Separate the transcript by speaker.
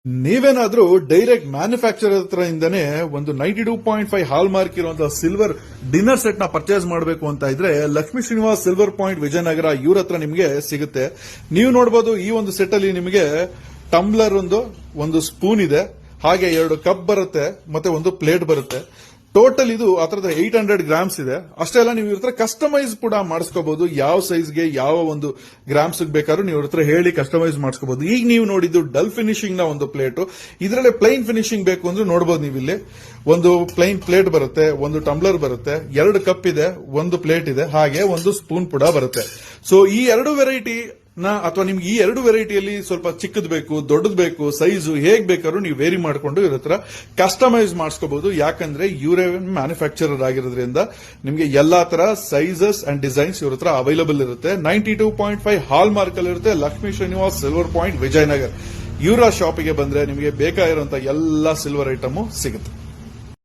Speaker 1: ನೀವೇನಾದ್ರೂ direct manufacturer ಹತ್ರ ಇಂದನೇ ಒಂದು 92.5 ಹಾಲ್ ಮಾರ್ಕ್ ಇರುವಂತಹ ಸಿಲ್ವರ್ ಡಿನ್ನರ್ ಸೆಟ್ ನ ಪರ್ಚೇಸ್ ಮಾಡಬೇಕು ಅಂತ ಇದ್ರೆ ಲಕ್ಷ್ಮೀ ಶ್ರೀನಿವಾಸ್ ಸಿಲ್ವರ್ ಪಾಯಿಂಟ್ ವಿಜಯನಗರ ಇವ್ರ ಹತ್ರ ನಿಮಗೆ ಸಿಗುತ್ತೆ. ನೀವು ನೋಡಬಹುದು ಈ ಒಂದು ಸೆಟ್ ಅಲ್ಲಿ ನಿಮಗೆ ಟಂಬ್ಲರ್ ಒಂದು ಸ್ಪೂನ್ ಇದೆ, ಹಾಗೆ 2 ಕಪ್ ಬರುತ್ತೆ, ಮತ್ತೆ ಒಂದು ಪ್ಲೇಟ್ ಬರುತ್ತೆ. ಟೋಟಲ್ ಇದು ಅದರದ 800 ಗ್ರಾಮ್ಸ್ ಇದೆ. ಅಷ್ಟೇ ಅಲ್ಲ, ನೀವು ಇವ್ರ ಹತ್ರ ಕಸ್ಟಮೈಸ್ ಕೂಡ ಮಾಡಿಸ್ಕೋಬಹುದು. ಯಾವ ಸೈಜ್ಗೆ ಯಾವ ಒಂದು ಗ್ರಾಮ್ಸ್ ಬೇಕಾದ್ರೂ ನೀವು ಇವ್ರ ಹತ್ರ ಹೇಳಿ ಕಸ್ಟಮೈಸ್ ಮಾಡಿಸ್ಕೋಬಹುದು. ಈಗ ನೀವು ನೋಡಿದ್ದು ಡಲ್ ಫಿನಿಶಿಂಗ್ ನ ಒಂದು ಪ್ಲೇಟ್, ಇದರಲ್ಲೇ ಪ್ಲೈನ್ ಫಿನಿಶಿಂಗ್ ಬೇಕು ಅಂದ್ರೆ ನೋಡಬಹುದು. ನೀವು ಇಲ್ಲಿ ಒಂದು ಪ್ಲೈನ್ ಪ್ಲೇಟ್ ಬರುತ್ತೆ, ಒಂದು ಟಂಬ್ಲರ್ ಬರುತ್ತೆ, 2 ಕಪ್ ಇದೆ, ಒಂದು ಪ್ಲೇಟ್ ಇದೆ, ಹಾಗೆ ಒಂದು ಸ್ಪೂನ್ ಕೂಡ ಬರುತ್ತೆ. ಸೊ ಈ 2 ವೆರೈಟಿ ಅಥವಾ ನಿಮ್ಗೆ ಈ 2 ವೆರೈಟಿಯಲ್ಲಿ ಸ್ವಲ್ಪ ಚಿಕ್ಕದ್ ಬೇಕು, ದೊಡ್ಡದ್ ಬೇಕು, ಸೈಜು ಹೇಗ್ ಬೇಕಾದ್ರೂ ನೀವು ವೇರಿ ಮಾಡಿಕೊಂಡು ಇವ್ರ ಹತ್ರ ಕಸ್ಟಮೈಸ್ ಮಾಡಿಸ್ಕೋಬಹುದು. ಯಾಕಂದ್ರೆ ಇವರೇ ಮ್ಯಾನುಫ್ಯಾಕ್ಚರರ್ ಆಗಿರೋದ್ರಿಂದ ನಿಮಗೆ ಎಲ್ಲಾ ತರ ಸೈಜಸ್ ಅಂಡ್ ಡಿಸೈನ್ಸ್ ಇವ್ರ ಹತ್ರ ಅವೈಲಬಲ್ ಇರುತ್ತೆ. 92.5 ಹಾಲ್ ಮಾರ್ಕ್ ಅಲ್ಲಿ ಇರುತ್ತೆ. ಲಕ್ಷ್ಮೀ ಶ್ರೀನಿವಾಸ್ ಸಿಲ್ವರ್ ಪಾಯಿಂಟ್ ವಿಜಯನಗರ್ ಇವರ ಶಾಪಿಗೆ ಬಂದ್ರೆ ನಿಮಗೆ ಬೇಕಾಗಿರುವಂತಹ ಎಲ್ಲಾ ಸಿಲ್ವರ್ ಐಟಮ್ ಸಿಗುತ್ತೆ.